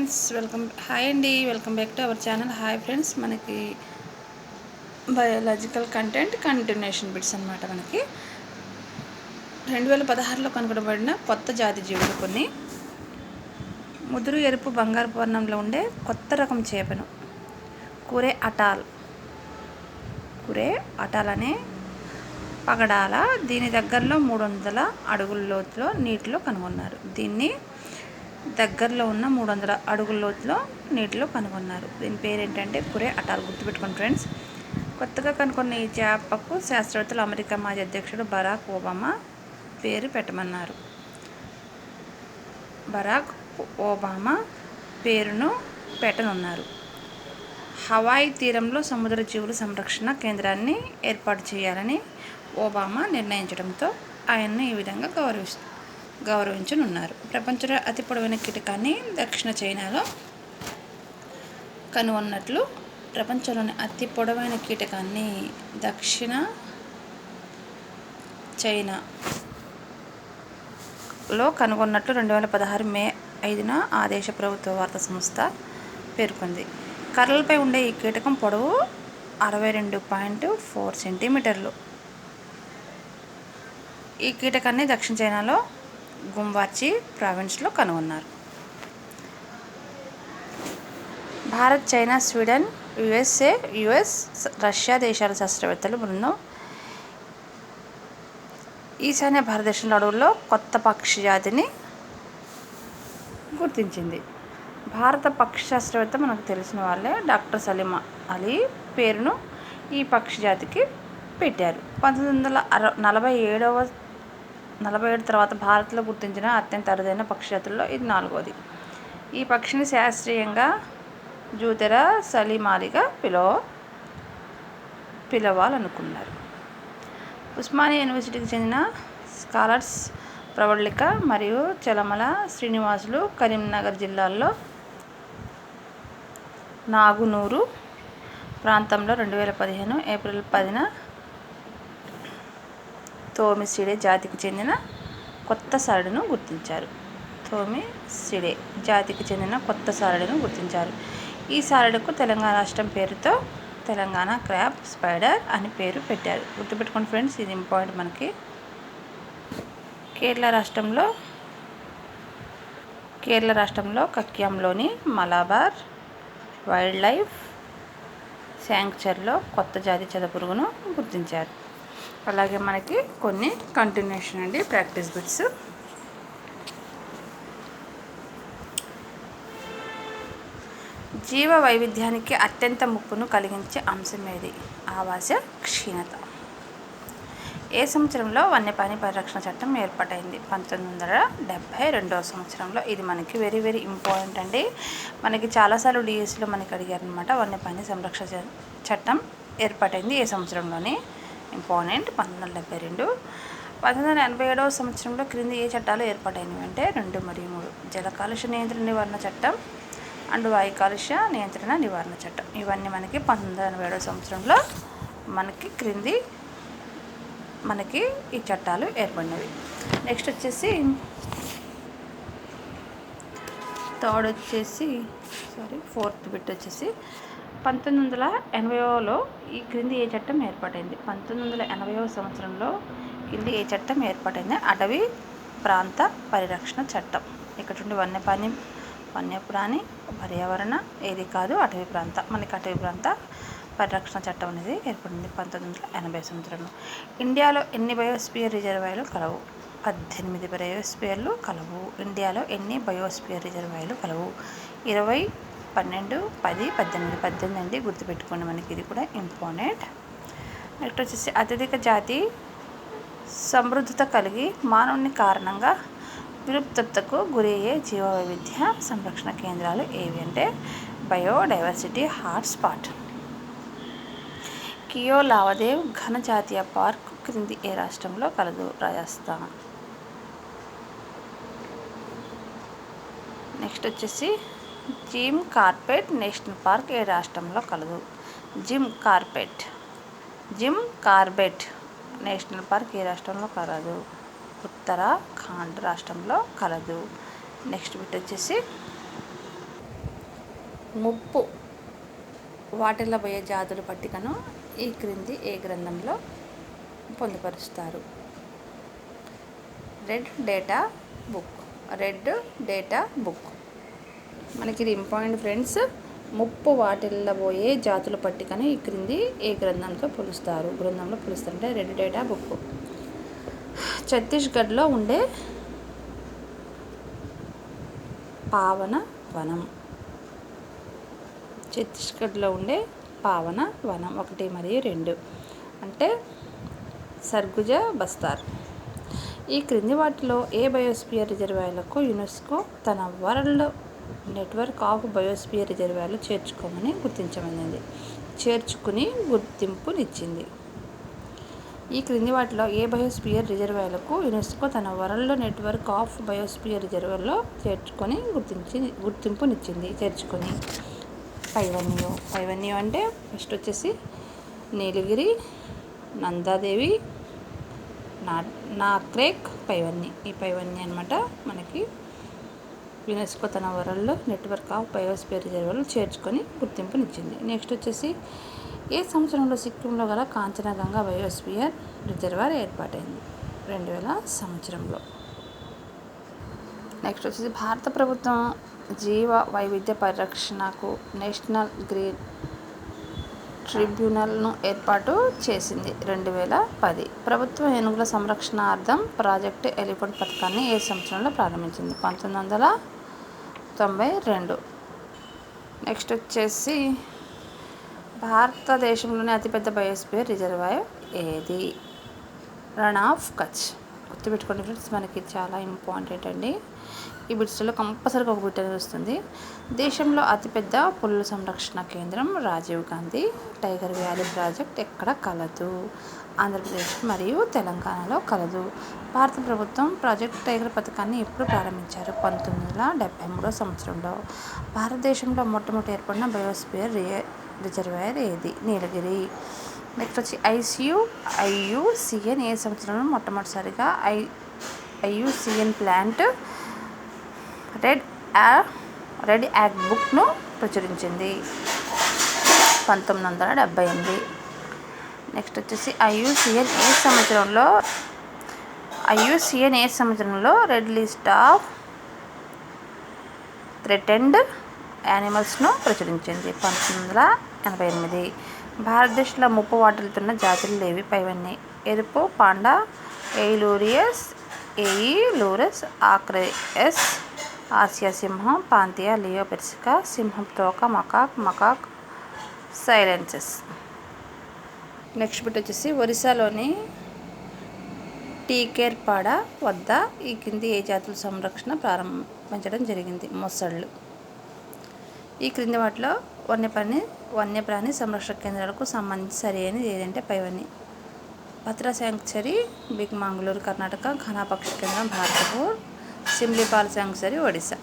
Friends, hi అండి. Welcome back to our channel. Hi friends, మనకి biological content continuation bits అనమాట. మనకి 2016లో కనుగొనబడిన కొత్త జాతి జీవులు కొన్ని. ముదురు ఎరుపు బంగారు వర్ణంలో ఉండే కొత్త రకం చేపను కురే అటాల్ అనే పగడాల దీని దగ్గరలో 300 అడుగుల లోతులో నీటిలో కనుగొన్నారు. దగ్గరలో ఉన్న 300 అడుగుల లోతులో నీటిలో కనుగొన్నారు. దీని పేరు ఏంటంటే కురే అటాల్. గుర్తుపెట్టుకోండి ఫ్రెండ్స్. కొత్తగా కనుగొన్న ఈ చేపకు శాస్త్రవేత్తలు అమెరికా మాజీ అధ్యక్షుడు బరాక్ ఒబామా పేరు పెట్టమన్నారు. బరాక్ ఒబామా పేరును పెట్టనున్నారు. హవాయి తీరంలో సముద్ర జీవుల సంరక్షణ కేంద్రాన్ని ఏర్పాటు చేయాలని ఒబామా నిర్ణయించడంతో ఆయన్ను ఈ విధంగా గౌరవించనున్నారు. ప్రపంచంలో అతి పొడవైన కీటకాన్ని దక్షిణ చైనాలో కనుగొన్నట్లు ప్రపంచంలోని అతి పొడవైన కీటకాన్ని దక్షిణ చైనాలో కనుగొన్నట్లు 2016 మే 5న ఆ దేశ ప్రభుత్వ వార్తా సంస్థ పేర్కొంది. కర్రలపై ఉండే ఈ కీటకం పొడవు 62.4 సెంటీమీటర్లు. ఈ కీటకాన్ని దక్షిణ చైనాలో గుంవాచి ప్రావిన్స్లో కనుగొన్నారు. Bharat, China, Sweden, US, Russia దేశాల శాస్త్రవేత్తల బృందం ఈశాన్య భారతదేశంలో అడవుల్లో కొత్త పక్షి జాతిని గుర్తించింది. భారత పక్షి శాస్త్రవేత్త మనకు తెలిసిన వాళ్ళే డాక్టర్ సలీం అలీ పేరును ఈ పక్షి జాతికి పెట్టారు. 1947 తర్వాత భారత్లో గుర్తించిన అత్యంత అరుదైన పక్షి జాతుల్లో ఇది 4వది. ఈ పక్షిని శాస్త్రీయంగా జూతెరా సలీం అలీగా పిలవాలనుకున్నారు. ఉస్మానియా యూనివర్సిటీకి చెందిన స్కాలర్స్ ప్రవళిక మరియు చలమల శ్రీనివాసులు కరీంనగర్ జిల్లాలో నాగునూరు ప్రాంతంలో 2015 ఏప్రిల్ 10న తోమిసిడే జాతికి చెందిన కొత్త సారెడును గుర్తించారు. ఈ సారెడుకు తెలంగాణ రాష్ట్రం పేరుతో తెలంగాణ క్రాబ్ స్పైడర్ అని పేరు పెట్టారు. గుర్తుపెట్టుకోండి ఫ్రెండ్స్, ఇది ఇంపార్టెంట్ మనకి. కేరళ రాష్ట్రంలో కక్యాంలోని మలబార్ వైల్డ్ లైఫ్ శాంక్చురీలో కొత్త జాతి చెదపురుగును గుర్తించారు. అలాగే మనకి కొన్ని కంటిన్యూషన్ అండి, ప్రాక్టీస్ బిట్స్. జీవ వైవిధ్యానికి అత్యంత ముప్పును కలిగించే అంశం ఏది? ఆవాస క్షీణత. ఏ సంవత్సరంలో వన్యప్రాణి పరిరక్షణ చట్టం ఏర్పాటైంది? 1972వ సంవత్సరంలో. ఇది మనకి వెరీ వెరీ ఇంపార్టెంట్ అండి. మనకి చాలాసార్లు డిఎస్సిలో మనకి అడిగారనమాట. వన్యప్రాణి సంరక్షణ చట్టం ఏర్పాటైంది ఏ సంవత్సరంలోని? ఇంపార్టెంట్. 1972. 1987వ సంవత్సరంలో క్రింది ఏ చట్టాలు ఏర్పాటైనవి అంటే 2 మరియు 3. జల కాలుష్య నియంత్రణ నివారణ చట్టం అండ్ వాయు కాలుష్య నియంత్రణ నివారణ చట్టం. ఇవన్నీ మనకి 1987వ సంవత్సరంలో మనకి ఈ చట్టాలు ఏర్పడినవి. నెక్స్ట్ వచ్చేసి ఫోర్త్ బిట్ వచ్చేసి 1980లో ఈ క్రింది ఏ చట్టం ఏర్పాటైంది? 1980వ సంవత్సరంలో క్రింది ఏ చట్టం ఏర్పాటైంది? అటవీ ప్రాంత పరిరక్షణ చట్టం. ఇక్కడ నుండి వన్యప్రాణి పర్యావరణ ఏది కాదు, అటవీ ప్రాంత. మనకి అటవీ ప్రాంత పరిరక్షణ చట్టం అనేది ఏర్పడింది 1980 సంవత్సరంలో. ఇండియాలో ఎన్ని బయోస్పియర్ రిజర్వాయర్లు కలవు? 18 బయోస్పియర్లు కలవు. ఇండియాలో ఎన్ని బయోస్పియర్ రిజర్వాయర్లు కలవు? 20, 12, 10, 18 అండి. గుర్తుపెట్టుకోండి, మనకి ఇది కూడా ఇంపార్టెంట్. నెక్స్ట్ వచ్చేసి అత్యధిక జాతి సమృద్ధత కలిగి మానవుని కారణంగా విలుప్తతకు గురయ్యే జీవ వైవిధ్య సంరక్షణ కేంద్రాలు ఏవి అంటే బయోడైవర్సిటీ హాట్స్పాట్. కియోలావదేవ్ ఘన జాతీయ పార్క్ క్రింది ఏ రాష్ట్రంలో కలదు? రాజస్థాన్. నెక్స్ట్ వచ్చేసి జిమ్ కార్బెట్ నేషనల్ పార్క్ ఏ రాష్ట్రంలో కలదు? జిమ్ కార్బెట్ నేషనల్ పార్క్ ఏ రాష్ట్రంలో కలదు? ఉత్తరాఖండ్ రాష్ట్రంలో కలదు. నెక్స్ట్ బిట్ వచ్చేసి ముప్పు వాటిల్లబోయే జాతుల పట్టికను ఈ క్రింది ఏ గ్రంథంలో పొందుపరుస్తారు? Red data book. మనకి ఇది ఇంపార్టెంట్ ఫ్రెండ్స్. ముప్పు వాటిల్లబోయే జాతుల పట్టికను ఈ క్రింది ఏ గ్రంథంలో పోలుస్తారు అంటే రెడ్ డేటా బుక్. ఛత్తీస్గఢ్లో ఉండే పావన వనం 1 మరియు 2 అంటే సర్గుజా బస్తార్. ఈ క్రింది వాటిలో ఏ బయోస్పియర్ రిజర్వాయర్లకు యునెస్కో తన వరల్డ్ నెట్వర్క్ ఆఫ్ బయోస్పియర్ రిజర్వాయర్లు చేర్చుకుని గుర్తింపునిచ్చింది? ఈ క్రింది వాటిలో ఏ బయోస్పియర్ రిజర్వాయర్లకు యునెస్కో తన వరల్డ్ నెట్వర్క్ ఆఫ్ బయోస్పియర్ రిజర్వాయర్లో గుర్తింపునిచ్చింది? పైవన్యూ అంటే ఫస్ట్ వచ్చేసి నీలగిరి, నందాదేవి, నాక్రేక్, పైవన్నీ. ఈ పైవన్నీ అనమాట మనకి యునెస్కో తన వరల్డ్ నెట్వర్క్ ఆఫ్ బయోస్పియర్ రిజర్వాయర్లు చేర్చుకొని గుర్తింపునిచ్చింది. నెక్స్ట్ వచ్చేసి ఏ సంవత్సరంలో సిక్కింలో గల కాంచనగంగా బయోస్పియర్ రిజర్వాయర్ ఏర్పాటైంది? 2000 సంవత్సరంలో. నెక్స్ట్ వచ్చేసి భారత ప్రభుత్వం జీవ వైవిధ్య పరిరక్షణకు నేషనల్ గ్రీన్ ట్రిబ్యునల్ను ఏర్పాటు చేసింది 2010. ప్రభుత్వ ఏనుగుల సంరక్షణార్థం ప్రాజెక్ట్ ఎలిఫెంట్ పథకాన్ని ఏ సంవత్సరంలో ప్రారంభించింది? 1992. నెక్స్ట్ వచ్చేసి భారతదేశంలోని అతిపెద్ద బయోస్పియర్ రిజర్వాయర్ ఏది? Run of Kutch. గుర్తుపెట్టుకోండి ఫ్రెండ్స్, మనకి చాలా ఇంపార్టెంట్ అండి. ఈ బిట్స్లో కంపల్సరీగా ఒక బిట్ అనేది వస్తుంది. దేశంలో అతిపెద్ద పులుల సంరక్షణ కేంద్రం Rajiv Gandhi tiger valley project ఎక్కడ కలదు? ఆంధ్రప్రదేశ్ మరియు తెలంగాణలో కలదు. భారత ప్రభుత్వం ప్రాజెక్ట్ టైగర్ పథకాన్ని ఎప్పుడు ప్రారంభించారు? 1973 సంవత్సరంలో. భారతదేశంలో మొట్టమొదటి ఏర్పడిన బయోస్పియర్ రిజర్వాయర్ ఏది? నీలగిరి. నెక్స్ట్ వచ్చి IUCN ఏ సంవత్సరంలో మొట్టమొదటిసారిగా IUCN ప్లాంట్ రెడ్ యాక్ట్ బుక్ను ప్రచురించింది? 1978. నెక్స్ట్ వచ్చేసి IUCN ఏ సంవత్సరంలో రెడ్ లిస్ట్ ఆఫ్ థ్రెటెన్డ్ యానిమల్స్ను ప్రచురించింది? 1988. భారతదేశంలో ముప్పు వాటిల్లుతున్న జాతులు లేవి? పైవన్నీ. ఎరుపు పాండా, ఎయిలూరస్ ఆక్రెస్, ఆసియా సింహం, పాంథియా లియోపెర్సికా, సింహం తోక, మకాక్ సైలెన్సెస్. నెక్స్ట్ బిట్ వచ్చేసి ఒరిస్సాలోని టీకేర్పాడ వద్ద ఈ కింది ఏ జాతుల సంరక్షణ ప్రారంభించడం జరిగింది? మొసళ్ళు. ఈ క్రింది వాటిలో వన్యప్రాణి సంరక్షణ కేంద్రాలకు సంబంధించి సరైనది ఏదంటే పైవన్నీ. భద్రా శాంక్చురీ బిగ్మంగళూరు కర్ణాటక, ఘనా పక్షి కేంద్రం భారతపూర్, సిమ్లీపాల్ శాంక్చురీ ఒడిశా.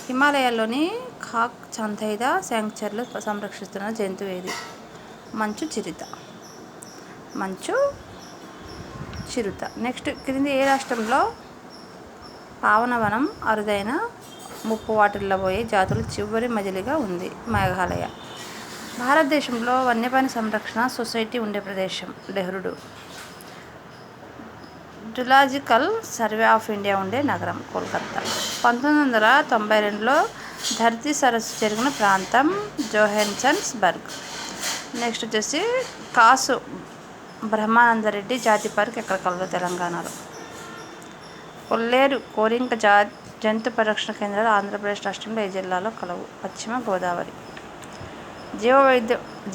హిమాలయాల్లోని ఖాక్ చందైదా శాంక్చురీలో సంరక్షిస్తున్న జంతువు ఏది? మంచు చిరుత. నెక్స్ట్ క్రింది ఏ రాష్ట్రంలో పావనవనం అరుదైన ముప్పు వాటిల్లబోయే జాతులు చివరి మజిలీగా ఉంది? మేఘాలయ. భారతదేశంలో వన్యప్రాణి సంరక్షణ సొసైటీ ఉండే ప్రదేశం? Dehradun. Zoological survey of India ఉండే నగరం? కోల్కతా. 1992లో ధర్తీ సరస్సు జరిగిన ప్రాంతం? జోహాన్సన్బర్గ్. నెక్స్ట్ వచ్చేసి కాసు బ్రహ్మానందరెడ్డి జాతి పార్క్ ఎక్కడ కలదు? తెలంగాణలో. కొల్లేరు కోరింక జంతు పరిరక్షణ కేంద్రాలు ఆంధ్రప్రదేశ్ రాష్ట్రంలో ఏ జిల్లాలో కలవు? పశ్చిమ గోదావరి.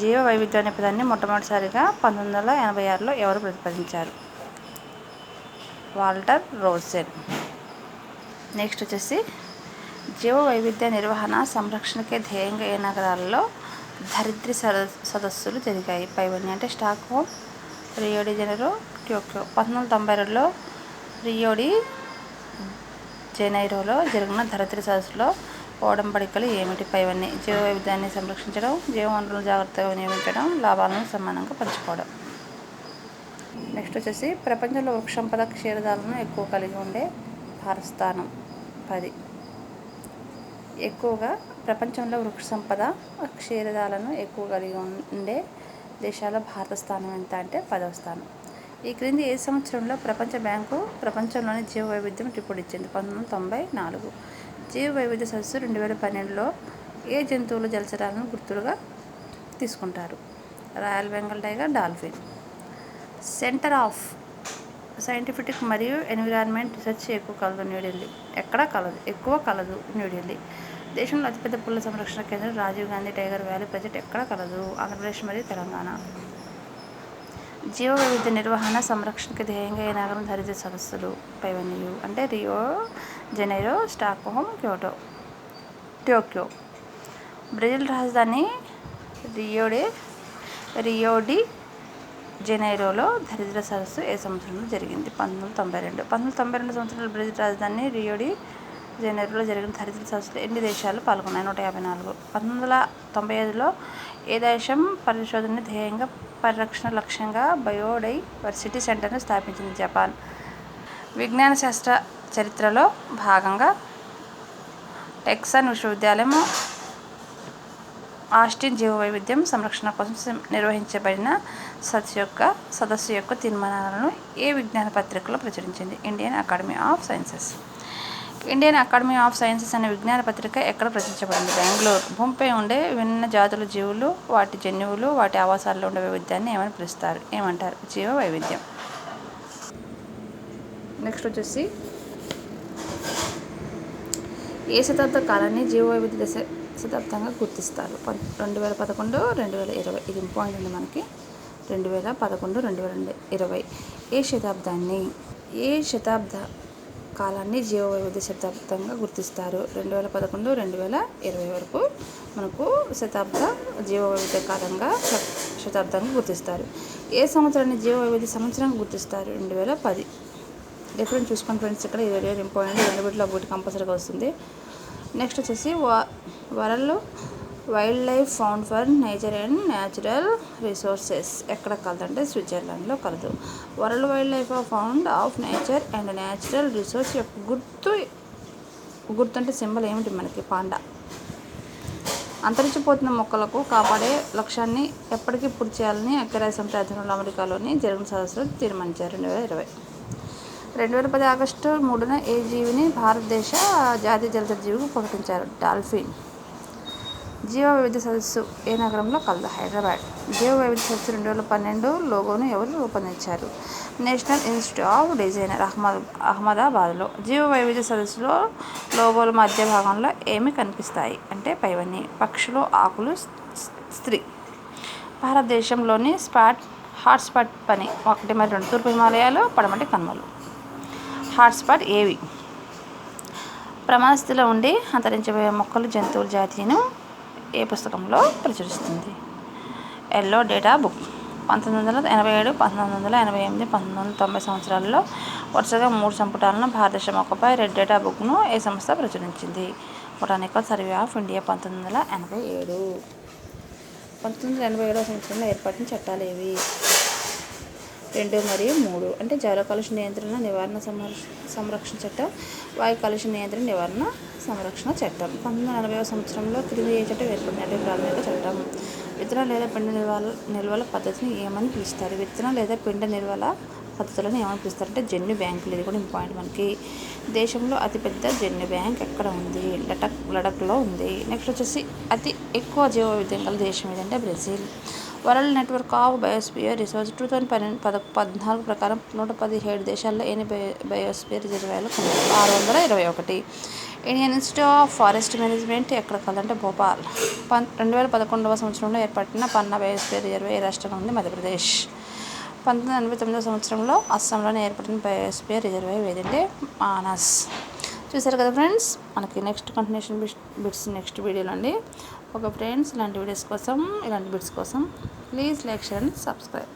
జీవ వైవిధ్యం అనే పదాన్ని మొట్టమొదటిసారిగా 1986లో ఎవరు ప్రతిపాదించారు? Walter Rosen. నెక్స్ట్ వచ్చేసి జీవ వైవిధ్య నిర్వహణ సంరక్షణకే ధ్యేయంగా ఏ నగరాల్లో ధరిత్రి సదస్సులు జరిగాయి? పైవన్నీ అంటే Stockholm, Rio de Janeiro, Tokyo. 1992లో రియో డి జనైరోలో జరిగిన ధరిత్రి సదస్సులో ఒడంబడికలు ఏమిటి? పైవన్నీ. జీవ వైవిధ్యాన్ని సంరక్షించడం, జీవ వనరులను జాగ్రత్తగా వినియోగించడం, లాభాలను సమానంగా పంచుకోవడం. నెక్స్ట్ వచ్చేసి ప్రపంచంలో వృక్షసంపద క్షీరదాలను ఎక్కువ కలిగి ఉండే భారత స్థానం 10. ఎక్కువగా ప్రపంచంలో వృక్ష సంపద క్షీరదాలను ఎక్కువ కలిగి ఉండే దేశాల్లో భారత స్థానం ఎంత అంటే 10వ స్థానం. ఈ క్రింది ఏ సంవత్సరంలో ప్రపంచ బ్యాంకు ప్రపంచంలోని జీవ వైవిధ్యం రిపోర్ట్ ఇచ్చింది? 1994. జీవ వైవిధ్య సదస్సు 2012లో ఏ జంతువుల జలచరాలను గుర్తులుగా తీసుకుంటారు? Royal Bengal tiger, dolphin. Centre of scientific మరియు ఎన్విరాన్మెంట్ రీసెర్చ్ ఎక్కువ కలదు న్యూఢిల్లీ. ఎక్కువ కలదు న్యూఢిల్లీ. దేశంలో అతిపెద్ద పుల్ల సంరక్షణ కేంద్రం Rajiv Gandhi tiger valley project ఎక్కడ కలదు? ఆంధ్రప్రదేశ్ మరియు తెలంగాణ. జీవ వైవిధ్య నిర్వహణ సంరక్షణకి ధ్యేయంగా ఏ నగరం ధరిత్రి సదస్సులు పైవన్యూ అంటే రియో జెనైరో, స్టాక్హోమ్, టోక్యో. బ్రెజిల్ రాజధాని రియోడి జెనైరోలో ధరిత్రి సదస్సు ఏ సంవత్సరంలో జరిగింది? 1992. 1992 సంవత్సరంలో బ్రెజిల్ రాజధాని రియోడి జెనైరోలో జరిగిన ధరిత్రి సదస్సులో ఎన్ని దేశాలు పాల్గొన్నాయి? 154. 1995లో ఏ దేశం పరిశోధనని ధ్యేయంగా పరిరక్షణ లక్ష్యంగా బయోడైవర్సిటీ సెంటర్ను స్థాపించింది? జపాన్. విజ్ఞాన శాస్త్ర చరిత్రలో భాగంగా టెక్సాస్ విశ్వవిద్యాలయం ఆస్టిన్ జీవ వైవిధ్యం సంరక్షణ కోసం నిర్వహించబడిన సదస్సు యొక్క తీర్మానాలను ఏ విజ్ఞాన పత్రికలో ప్రచురించింది? Indian academy of sciences. Indian academy of sciences అనే విజ్ఞాన పత్రిక ఎక్కడ ప్రచురించబడింది? బెంగళూరు. భూమిపై ఉండే విభిన్న జాతుల జీవులు, వాటి జన్యువులు, వాటి ఆవాసాల్లో ఉండే వైవిధ్యాన్ని ఏమంటారు? జీవ వైవిధ్యం. నెక్స్ట్ వచ్చేసి ఏ శతాబ్ద కాలాన్ని జీవ వైవిధ్య శతాబ్దంగా గుర్తిస్తారు? 2011, 2020. ఇది ఇంపార్టెంట్ ఉంది మనకి. 2011, 2020. ఏ శతాబ్ద కాలాన్ని జీవ వైవిధ్య శతాబ్దంగా గుర్తిస్తారు? 2011, 2020 వరకు మనకు జీవ వైవిధ్య కాలంగా శతాబ్దంగా గుర్తిస్తారు. ఏ సంవత్సరాన్ని జీవ వైవిధ్య సంవత్సరంగా గుర్తిస్తారు? 2010. డిఫరెంట్ చూసుకోండి ఫ్రెండ్స్. ఇక్కడ ఇది వెరీ ఇంపార్టెంట్. 2 బిట్లో ఒకటి కంపల్సరీగా వస్తుంది. నెక్స్ట్ వచ్చేసి world wild life found for nature and natural resources ఎక్కడ కలదంటే స్విట్జర్లాండ్లో కలదు. World wild life fond of nature and natural resource యొక్క గుర్తు అంటే సింబల్ ఏమిటి మనకి? పాండా. అంతరించిపోతున్న మొక్కలకు కాపాడే లక్ష్యాన్ని ఎప్పటికీ పూర్తి చేయాలని ఐక్యరాజ్యసమితి ఆధ్వర్యంలో అమెరికాలోని జరిగిన సదస్సులో తీర్మానించారు. 2020. 2010 ఆగస్టు 3న ఏ జీవిని భారతదేశ జాతీయ జలచర జీవిగా ప్రకటించారు? డాల్ఫిన్. జీవ వైవిధ్య సదస్సు ఏ నగరంలో కలదు? హైదరాబాద్. జీవ వైవిధ్య సదస్సు 2012 లోగోను ఎవరు రూపొందించారు? నేషనల్ ఇన్స్టిట్యూట్ ఆఫ్ డిజైనర్, అహ్మదాబాద్లో. జీవ వైవిధ్య సదస్సులో లోగోల మధ్య భాగంలో ఏమి కనిపిస్తాయి అంటే పైవన్నీ. పక్షులు, ఆకులు, స్త్రీ. భారతదేశంలోని హాట్స్పాట్ 1 మరియు 2 తూర్పు హిమాలయాలు, పడమటి కనుమలు. హాట్స్పాట్ ఏవి? ప్రమాద స్థితిలో ఉండి అంతరించిపోయే మొక్కలు, జంతువుల జాతీయను ఏ పుస్తకంలో ప్రచురిస్తుంది? Yellow data book. 1987, 1988, 1990 సంవత్సరాల్లో వరుసగా 3 సంపుటాలను భారతదేశ మొక్కపై రెడ్ డేటా బుక్ను ఏ సంస్థ ప్రచురించింది? Botanical survey of India. 1987. 1987వ సంవత్సరంలో ఏర్పడిన చట్టాలు ఏవి? 2 మరియు 3 అంటే జల కాలుష్య నియంత్రణ నివారణ సంరక్షణ చట్టం, వాయు కాలుష్య నియంత్రణ నివారణ సంరక్షణ చట్టం. 1940వ సంవత్సరంలో క్రింది ఏ చట్టం ఏర్పడినట్టు? ప్రాథమిక చట్టం. విత్తనం లేదా పిండ నిల్వల పద్ధతిని ఏమని పిలుస్తారు? విత్తనం లేదా పిండ నిల్వల పద్ధతులను ఏమని పిలుస్తారు అంటే జన్యు బ్యాంకులు. ఇది కూడా ఇంపార్టెంట్ మనకి. దేశంలో అతిపెద్ద జన్యు బ్యాంక్ ఎక్కడ ఉంది? లడఖ్లో ఉంది. నెక్స్ట్ వచ్చేసి అతి ఎక్కువ జీవ వైవిధ్యం గల దేశం ఏదంటే Brazil. World network of biosphere resource 2014 ప్రకారం 117 దేశాల్లో ఎన్ని బయోస్పియర్ రిజర్వాయర్లు కలవు? 621. Indian institute of forest management ఎక్కడ కలదంటే భోపాల్. 2011వ సంవత్సరంలో ఏర్పడిన పన్నా బయోస్పియర్ రిజర్వాయర్ ఏ రాష్ట్రంలో ఉంది? మధ్యప్రదేశ్. 1989వ సంవత్సరంలో అస్సాంలోనే ఏర్పడిన బయోస్పియర్ రిజర్వాయర్ ఏదంటే మానస్. చూసారు కదా ఫ్రెండ్స్, మనకి నెక్స్ట్ కంటిన్యూషన్ బిట్స్ నెక్స్ట్ వీడియోలో అండి. ఓకే ఫ్రెండ్స్, ఇలాంటి బిట్స్ కోసం please like, share and subscribe.